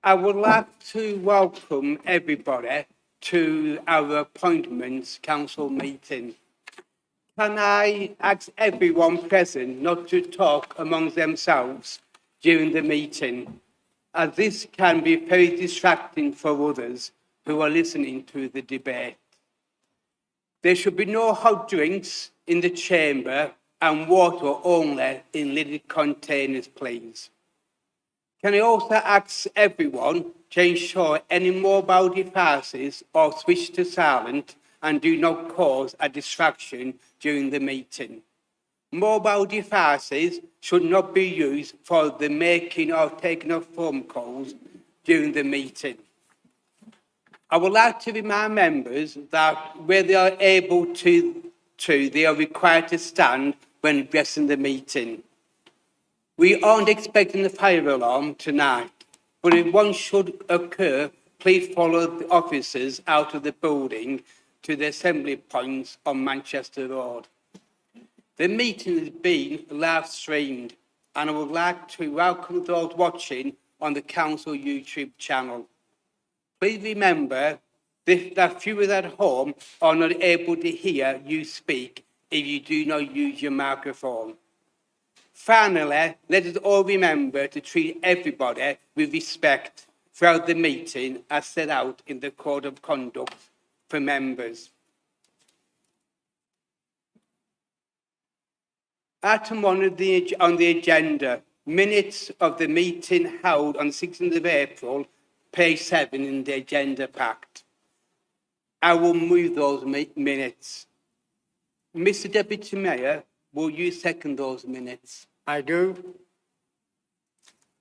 I would like to welcome everybody to our Appointments Council meeting. Can I ask everyone present not to talk amongst themselves during the meeting, as this can be very distracting for others who are listening to the debate. There should be no hot drinks in the chamber and water only in little containers, please. Can I also ask everyone to ensure any mobile devices are switched to silent and do not cause a distraction during the meeting? Mobile devices should not be used for the making or taking of phone calls during the meeting. I would like to remind members that where they are able to, they are required to stand when addressing the meeting. We aren't expecting a fire alarm tonight, but if one should occur, please follow the officers out of the building to the assembly points on Manchester Road. The meeting is being live streamed, and I would like to welcome those watching on the Council YouTube channel. Please remember that viewers at home are not able to hear you speak if you do not use your microphone. Finally, let us all remember to treat everybody with respect throughout the meeting as set out in the Code of Conduct for members. Item 1 on the agenda, minutes of the meeting held on 16th of April, page 7 in the agenda pack. I will move those minutes. Mr. Deputy Mayor, will you second those minutes? I do.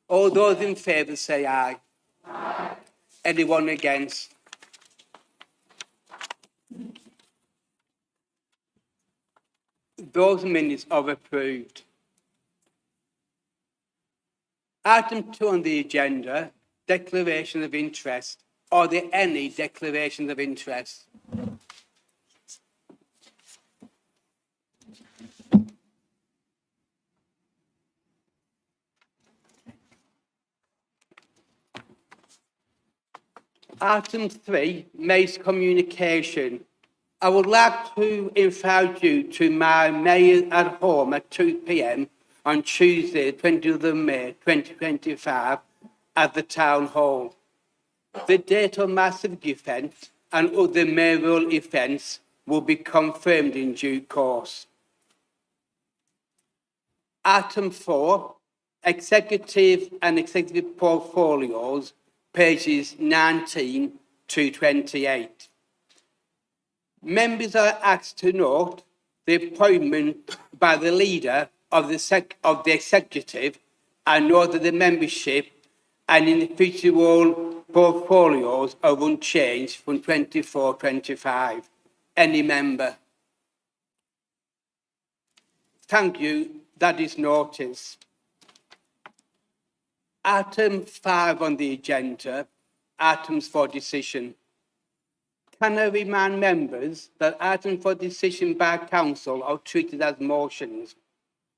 All those in favour say aye. Aye. Anyone against? Those minutes are approved. Item 2 on the agenda, declaration of interest. Are there any declarations of interest? Item 3, Mayor's communication. I would like to invite you to my Mayor at Home at 2 p.m. on Tuesday, 20th of May 2025 at the Town Hall. The date of my civic event and other mayoral events will be confirmed in due course. Item 4, executive and executive portfolios, pages 19 to 28. Members are asked to note the appointment by the leader of the executive and note that the membership and individual portfolios are unchanged from 24-25. Any member? Thank you. That is noticed. Item 5 on the agenda, items for decision. Can I remind members that items for decision by council are treated as motions?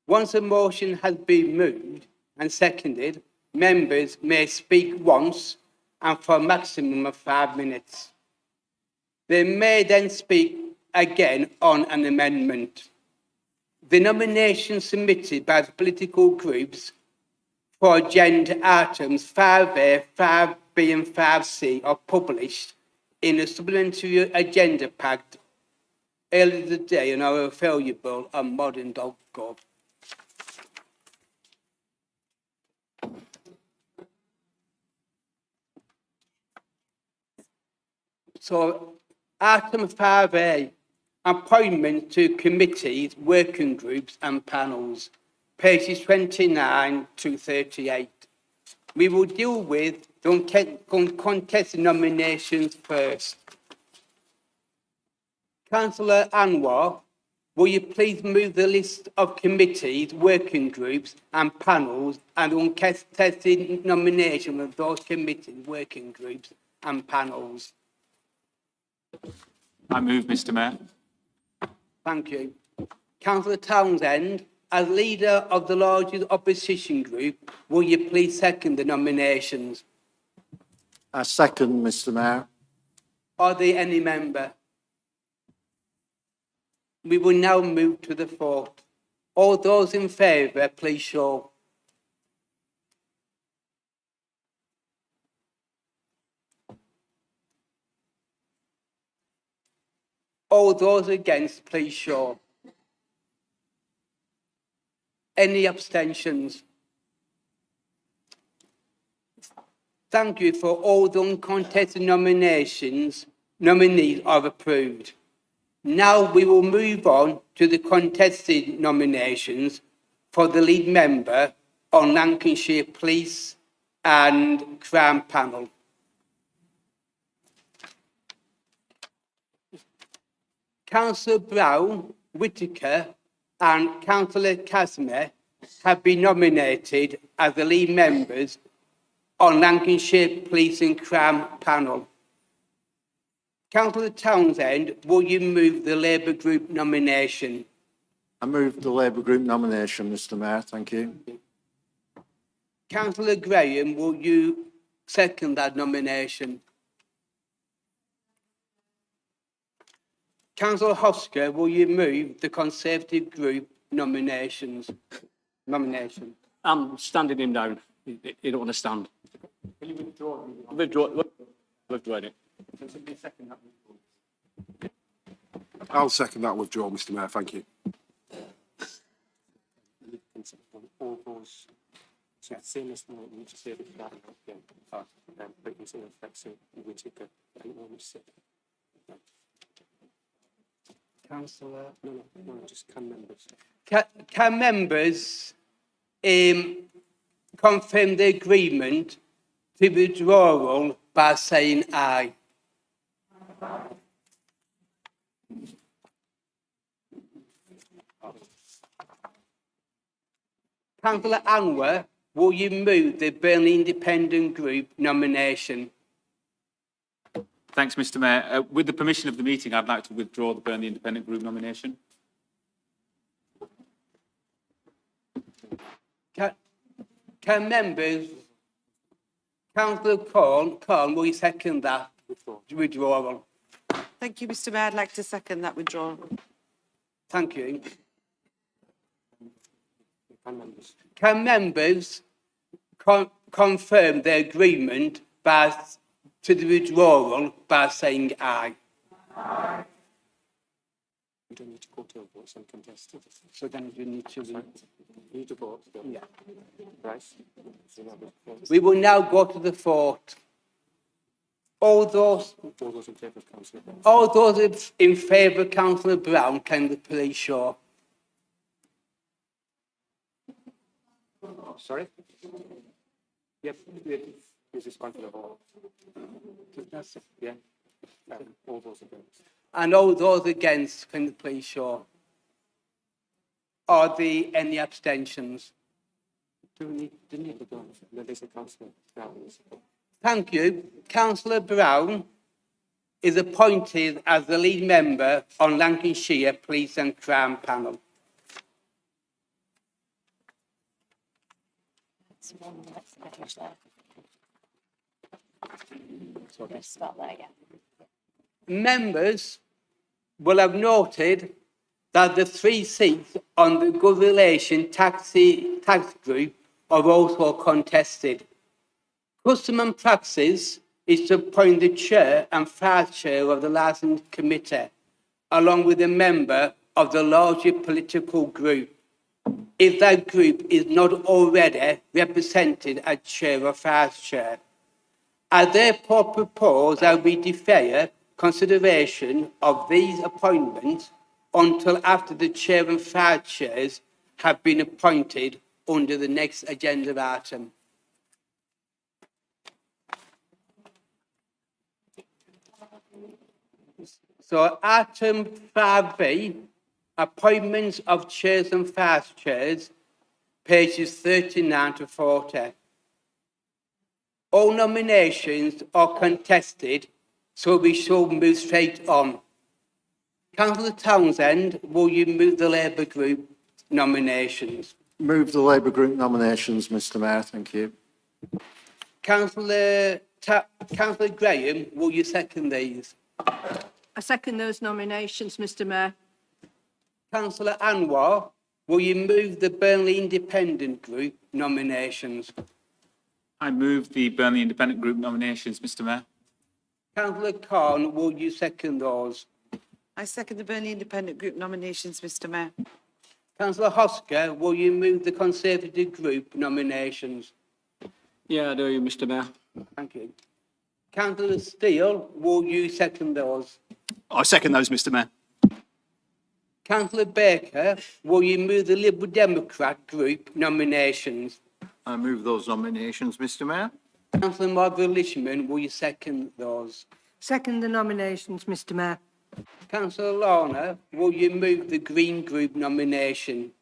Once a motion has been moved and seconded, members may speak once and for a maximum of 5 minutes. They may then speak again on an amendment. The nominations submitted by the political groups for agenda items 5A, 5B and 5C are published in a supplementary agenda pack earlier today and are available on modern.gov. So, item 5A, appointment to committees, working groups and panels, pages 29 to 38. We will deal with the uncontested nominations first. Councillor Anwar, will you please move the list of committees, working groups and panels and uncontested nomination of those committees, working groups and panels. I move, Mr. Mayor. Thank you. Councillor Townsend, as leader of the largest opposition group, will you please second the nominations? I second, Mr. Mayor. Are there any member? We will now move to the vote. All those in favour, please show. All those against, please show. Any abstentions? Thank you for all the uncontested nominees are approved. Now we will move on to the contested nominations for the lead member on Lancashire Police and Crown Panel. Councillor Brown, Whittaker and Councillor Casimir have been nominated as the lead members on Lancashire Police and Crown Panel. Councillor Townsend, will you move the Labour Group nomination? I move the Labour Group nomination, Mr. Mayor. Thank you. Councillor Graham, will you second that nomination? Councillor Hosker, will you move the Conservative Group nomination? I'm standing him down. You don't want to stand. Will you withdraw? Withdraw it. I'll second that withdrawal, Mr. Mayor. Thank you. All those, so the same as we just said, but you say affects Whittaker and all we said. Councillor. No, just can members. Can members confirm the agreement to withdrawal by saying aye? Councillor Anwar, will you move the Burnley Independent Group nomination? Thanks, Mr. Mayor. With the permission of the meeting, I'd like to withdraw the Burnley Independent Group nomination. Can members, Councillor Corn, will you second that withdrawal? Thank you, Mr. Mayor. I'd like to second that withdrawal. Thank you. Can members. Can members confirm their agreement to the withdrawal by saying aye? We don't need to go to a vote, some contested. So then you need to. You need to vote. Yeah. Bryce? We will now go to the vote. All those in favour of Councillor Brown. All those in favour of Councillor Brown, can the please show? Sorry? Yep, this is one for the vote. Yeah. All those against. And all those against, can the please show? Are there any abstentions? Do we need to go? There is a Councillor Brown. Thank you. Councillor Brown is appointed as the lead member on Lancashire Police and Crown Panel. Members will have noted that the 3 seats on the Good Relation tax group are also contested. Custom and practice is to appoint the chair and vice chair of the licensing committee, along with a member of the larger political group, if that group is not already represented as chair or vice chair. I therefore propose that we defer consideration of these appointments until after the chair and vice chairs have been appointed under the next agenda item. So item 5B, appointments of chairs and vice chairs, pages 39 to 40. All nominations are contested, so we shall move straight on. Councillor Townsend, will you move the Labour Group nominations? Move the Labour Group nominations, Mr Mayor. Thank you. Councillor Graham, will you second these? I second those nominations, Mr Mayor. Councillor Anwar, will you move the Burnley Independent Group nominations? I move the Burnley Independent Group nominations, Mr Mayor. Councillor Khan, will you second those? I second the Burnley Independent Group nominations, Mr Mayor. Councillor Hosker, will you move the Conservative Group nominations? Yeah, I do, Mr Mayor. Thank you. Councillor Steele, will you second those? I second those, Mr Mayor. Councillor Baker, will you move the Liberal Democrat Group nominations? I move those nominations, Mr Mayor. Councillor Margaret Lishman, will you second those? Second the nominations, Mr Mayor. Councillor Lorna, will you move the Green Group nomination?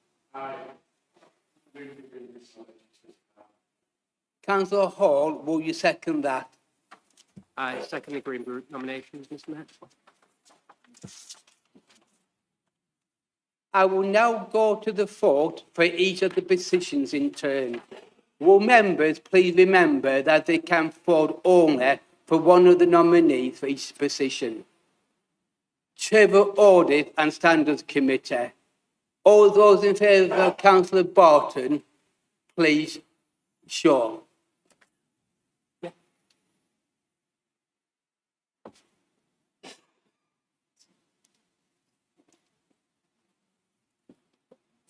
Councillor Hall, will you second that? I second the Green Group nominations, Mr Mayor. I will now go to the vote for each of the positions in turn. Will members please remember that they can vote only for one of the nominees for each position. Chair of Audit and Standards Committee. All those in favour of Councillor Barton, please show.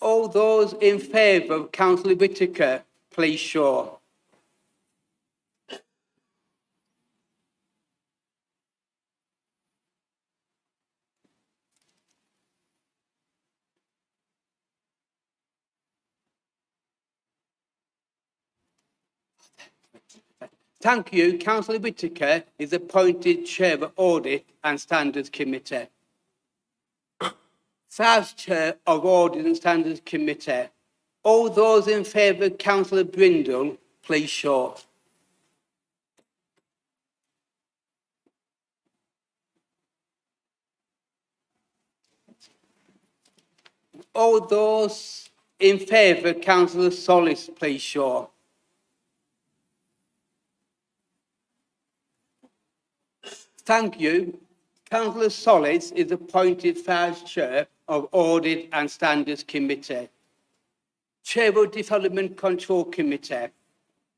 All those in favour of Councillor Whittaker, please show. Thank you. Councillor Whittaker is appointed Chair of Audit and Standards Committee. Vice Chair of Audit and Standards Committee. All those in favour of Councillor Brindle, please show. All those in favour of Councillor Solis, please show. Thank you. Councillor Solis is appointed Vice Chair of Audit and Standards Committee. Chair of Development Control Committee.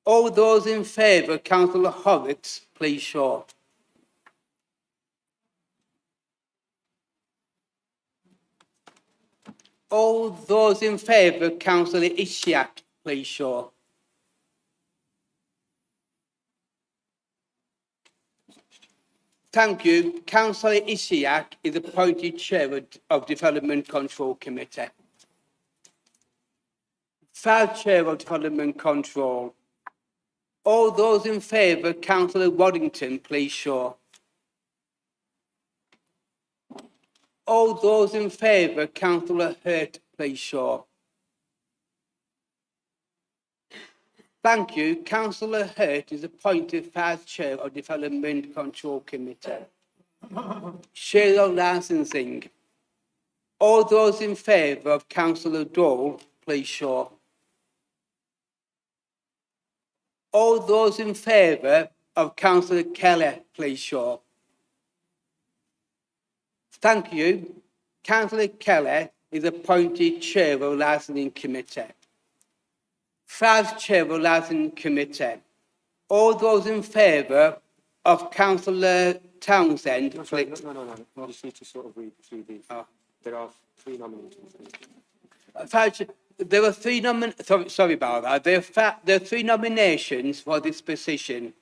All those in favour of Councillor Horrocks, please show. All those in favour of Councillor Ishiak, please show. Thank you. Councillor Ishiak is appointed Chair of Development Control Committee. Vice Chair of Development Control. All those in favour of Councillor Waddington, please show. All those in favour of Councillor Hurt, please show. Thank you. Councillor Hurt is appointed Vice Chair of Development Control Committee. Share of licensing. All those in favour of Councillor Dole, please show. All those in favour of Councillor Kelly, please show. Thank you. Councillor Kelly is appointed Chair of Licensing Committee. Vice Chair of Licensing Committee. All those in favour of Councillor Townsend, No, please. no. You just need to sort of read through these. There are three nominations. There were three sorry about that. There are three nominations for this position.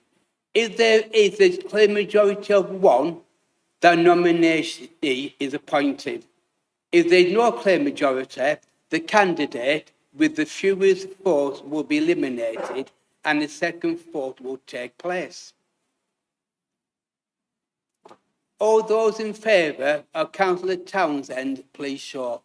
If there is a clear majority of one, the nominee is appointed. If there is no clear majority, the candidate with the fewest votes will be eliminated and the second vote will take place. All those in favour of Councillor Townsend, please show.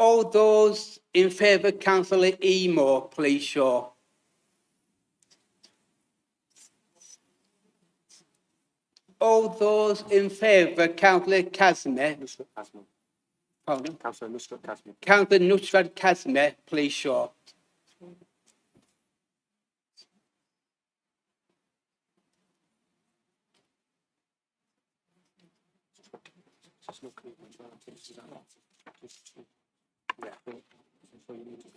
All those in favour, councillor Emo, please show. All those in favour, councillor Casimir. Nusrat Kazmi. Pardon? Councillor Nusrat Kazmi. Councillor Nusrat Casimir, please show. There's no clear majority, is that right? Yeah. So you need to.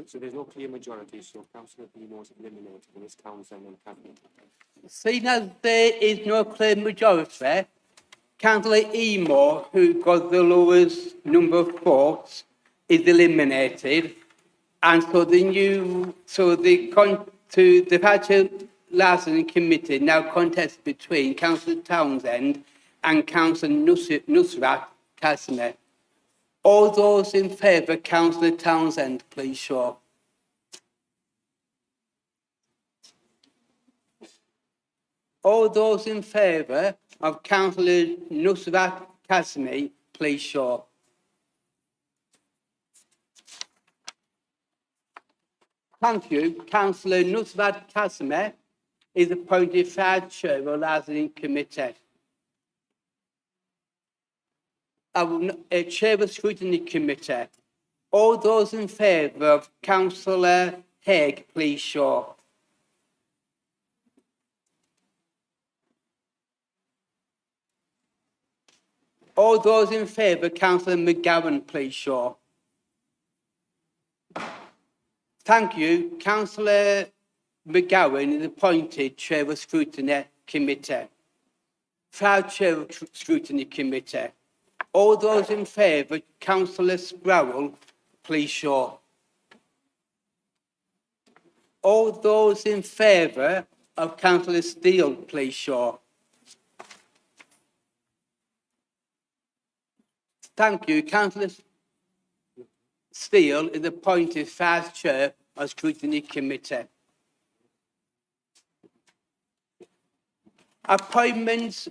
So there's no clear majority, so councillor Emo is eliminated, and it's Townsend and Kazmi. Seeing as there is no clear majority, councillor Emo, who got the lowest number of votes, is eliminated. And so the Patrick Larson Committee now contests between councillor Townsend and councillor Nusrat Casimir. All those in favour, councillor Townsend, please show. All those in favour of councillor Nusrat Casimir, please show. Thank you. Councillor Nusrat Casimir is appointed third chair of the Liaison Committee. Chair of the Scrutiny Committee. All those in favour of councillor Haig, please show. All those in favour, councillor McGowan, please show. Thank you. Councillor McGowan is appointed Chair of the Scrutiny Committee. Third Chair of the Scrutiny Committee. All those in favour, councillor Sproul, please show. All those in favour of councillor Steele, please show. Thank you. Councillor Steele is appointed Vice Chair of Scrutiny Committee. Appointments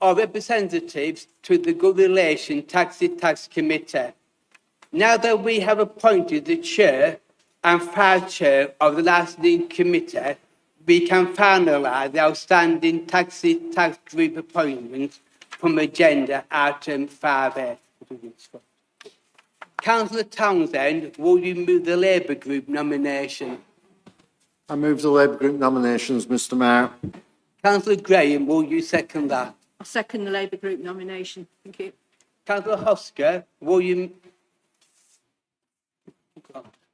of representatives to the Good Relation Tax Committee. Now that we have appointed the Chair and Vice Chair of the Licensing Committee, we can finalise the outstanding tax group appointments from agenda item 5A. Councillor Townsend, will you move the Labour Group nomination? I move the Labour Group nominations, Mr Mayor. Councillor Graham, will you second that? I second the Labour Group nomination. Thank you. Councillor Hosker, will you...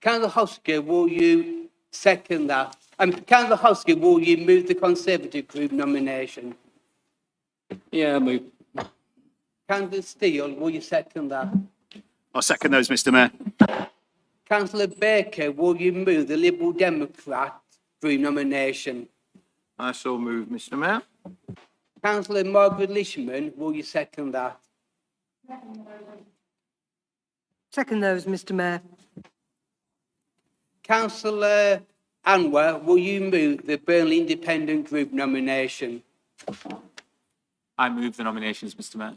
Councillor Hosker, will you second that? Councillor Hosker, will you move the Conservative Group nomination? Yeah, I move. Councillor Steele, will you second that? I second those, Mr Mayor. Councillor Baker, will you move the Liberal Democrat Group nomination? I so move, Mr Mayor. Councillor Margaret Lishman, will you second that? Second those, Mr Mayor. Councillor Anwar, will you move the Burnley Independent Group nomination? I move the nominations, Mr Mayor.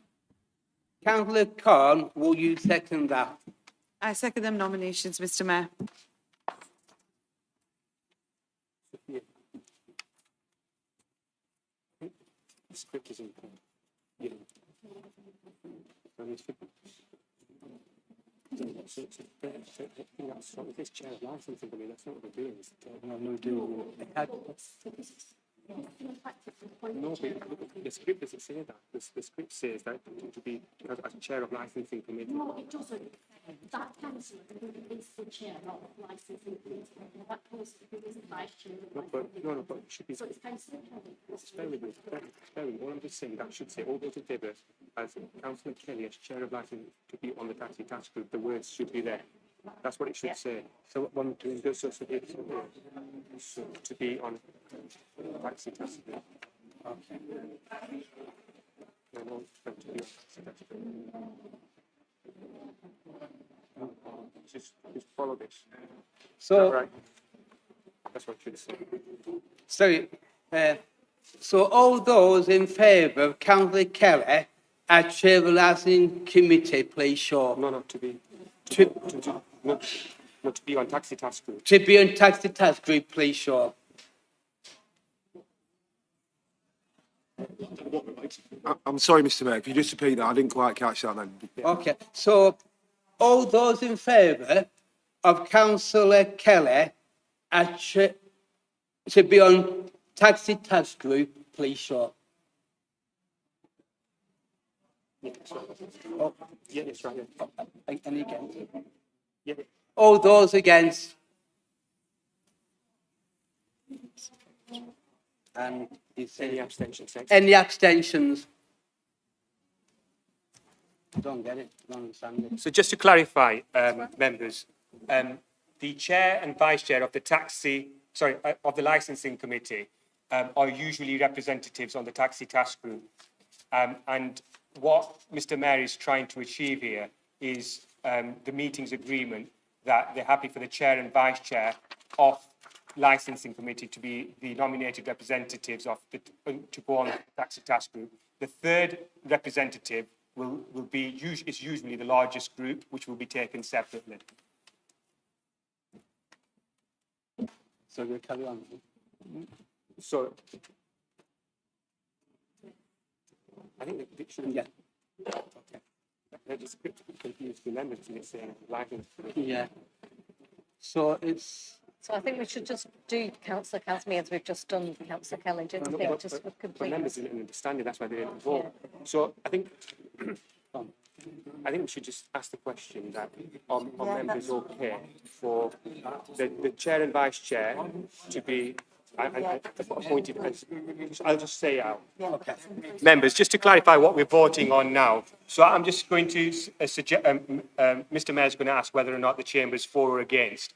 Councillor Khan, will you second that? I second them nominations, Mr Mayor. The script is in. Yeah. So this chair of licensing for me, that's not what we're doing. No, but the script doesn't say that. The script says that to be as chair of licensing committee. No, it doesn't. That councillor who is the chair of licensing committee, that person who is the vice chair of licensing No, but it should be. So it's councillor Kelly. Spare with me. Spare with me. What I'm just saying, that should say all those in favour as councillor Kelly as chair of licensing to be on the tax group. The words should be there. That's what it should say. So what I'm doing is so to be on tax group. Okay. No, to be on tax group. Just follow this. So, Right. That's what it should say. so all those in favour of Councillor Kelly as chair of the licensing committee, please show. No, not to be, To, not to be on taxi task group. to be on taxi task group, please show. I'm sorry, Mr Mayor, if you just repeat that, I didn't quite catch that then. Okay, so all those in favour of Councillor Kelly as to be on taxi task group, please show. Oh, Yeah, it's right. Yeah. any against? Yeah. All those against? And is Any abstentions? Thanks. any abstentions? I don't get it, I don't understand it. So just to clarify, members, the chair and vice chair of the licensing committee are usually representatives on the taxi task group. And what Mr Mayor is trying to achieve here is the meeting's agreement that they're happy for the chair and vice chair of licensing committee to be the nominated representatives of to go on the taxi task group. The third representative is usually the largest group, which will be taken separately. So we'll carry on. So I think it should. Yeah. Okay. They're just confused the members and it's saying licensing. Yeah. So it's, So I think we should just do Councillor Casmi as we've just done Councillor Kelly, don't you think, just for But completeness? members didn't understand it, that's why they didn't vote. So I think we should just ask the question that are members okay for the chair and vice chair to be appointed as, I'll just say out. okay. Members, just to clarify what we're voting on now. So I'm just going to suggest, Mr Mayor's going to ask whether or not the chamber is for or against.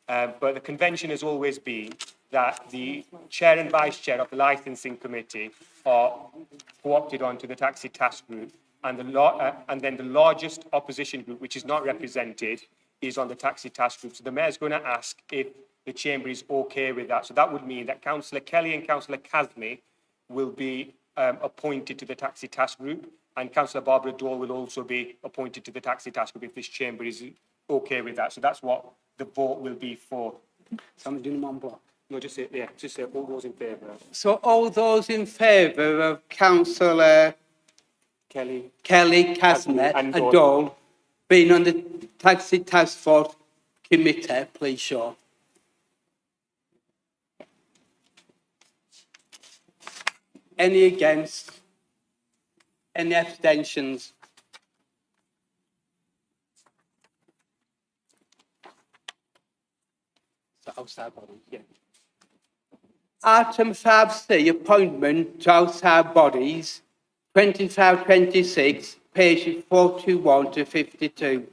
But the convention has always been that the chair and vice chair of the licensing committee are co-opted onto the taxi task group, and then the largest opposition group, which is not represented, is on the taxi task group. So the mayor's going to ask if the chamber is okay with that. So that would mean that Councillor Kelly and Councillor Casmi will be appointed to the taxi task group, and Councillor Barbara Dole will also be appointed to the taxi task group if this chamber is okay with that. So that's what the vote will be for. So I'm doing them on block. No, just say all those in favour. So all those in favour of Councillor Kelly. Casner And and Dole being on the taxi task force committee, please show. Any against? Any abstentions? So outside body, yeah. Item 5C, appointment to outside bodies, 2526, pages 41 to 52.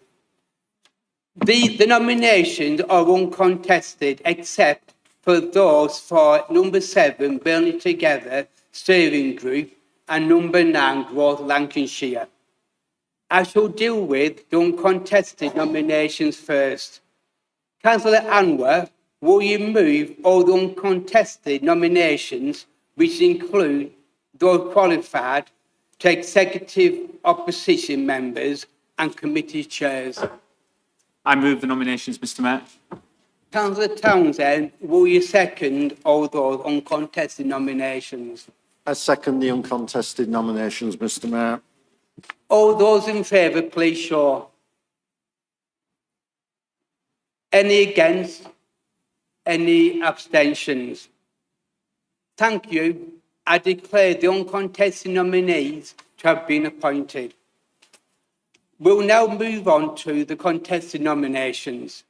The nominations are uncontested except for those for number 7, Burnley Together Steering Group, and number 9, Growth Lancashire. I shall deal with the uncontested nominations first. Councillor Anwar, will you move all the uncontested nominations, which include those qualified, to executive opposition members and committee chairs? I move the nominations, Mr Mayor. Councillor Townsend, will you second all those uncontested nominations? I second the uncontested nominations, Mr Mayor. All those in favour, please show. Any against? Any abstentions? Thank you. I declare the uncontested nominees to have been appointed. We'll now move on to the contested nominations.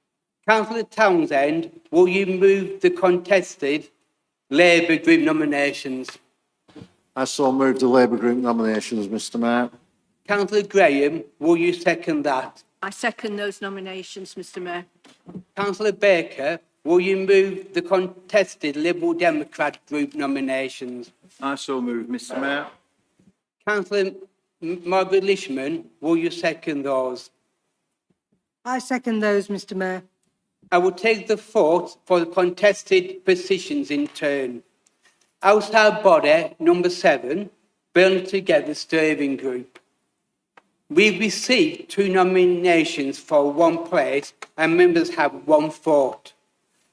Councillor Townsend, will you move the contested Labour Group nominations? I so move the Labour Group nominations, Mr Mayor. Councillor Graham, will you second that? I second those nominations, Mr Mayor. Councillor Baker, will you move the contested Liberal Democrat Group nominations? I so move, Mr Mayor. Councillor Margaret Lishman, will you second those? I second those, Mr Mayor. I will take the vote for the contested positions in turn. Outside body, number 7, Burnley Together Steering Group. We received 2 nominations for 1 place and members have 1 vote.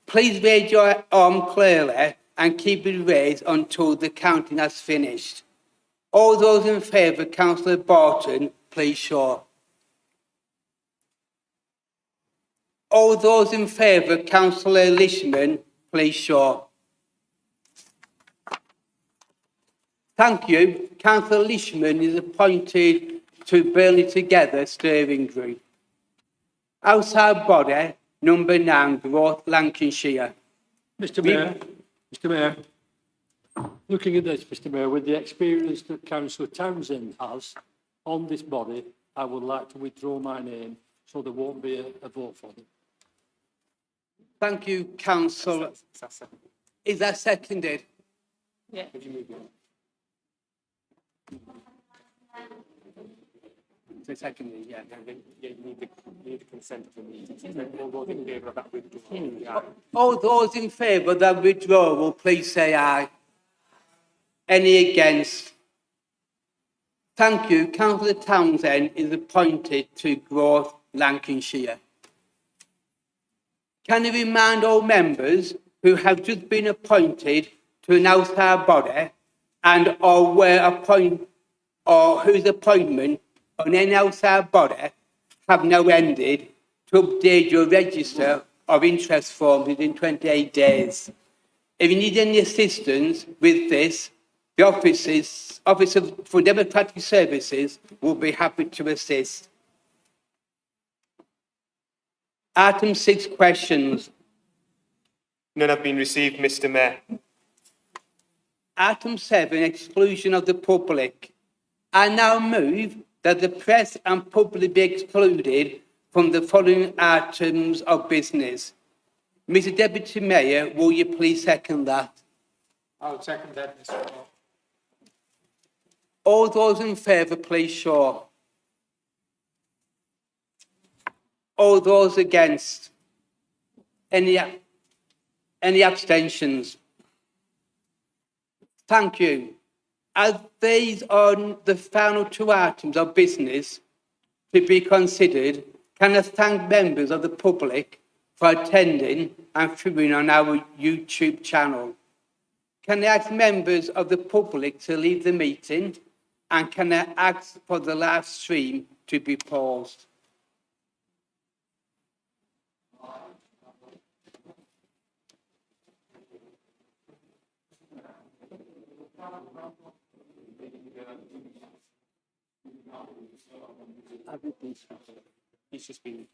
Please raise your arm clearly and keep it raised until the counting has finished. All those in favour, Councillor Barton, please show. All those in favour, Councillor Lishman, please show. Thank you. Councillor Lishman is appointed to Burnley Together Steering Group. Outside body, number 9, Growth Mr Lancashire. Mayor, Mr Mayor, looking at this, Mr Mayor, with the experience that Councillor Townsend has on this body, I would like to withdraw my name so there won't be a vote for them. Thank you, Councillor. Is that seconded? Yeah. It's seconded, yeah. You need the consent of the meeting. So all those in favour of that withdrawal? All those in favour of that withdrawal, please say aye. Any against? Thank you. Councillor Townsend is appointed to Growth Lancashire. Can I remind all members who have just been appointed to an outside body and or whose appointment on any outside body have now ended to update your register of interest forms within 28 days. If you need any assistance with this, the Office for Democratic Services will be happy to assist. Item 6, questions. None have been received, Mr Mayor. Item 7, exclusion of the public. I now move that the press and public be excluded from the following items of business. Mr Deputy Mayor, will you please second that? I'll second that, Mr Mayor. All those in favour, please show. All those against? Any abstentions? Thank you. As these are the final 2 items of business to be considered, can I thank members of the public for attending and viewing on our YouTube channel. Can I ask members of the public to leave the meeting, and can I ask for the live stream to be paused? He's just been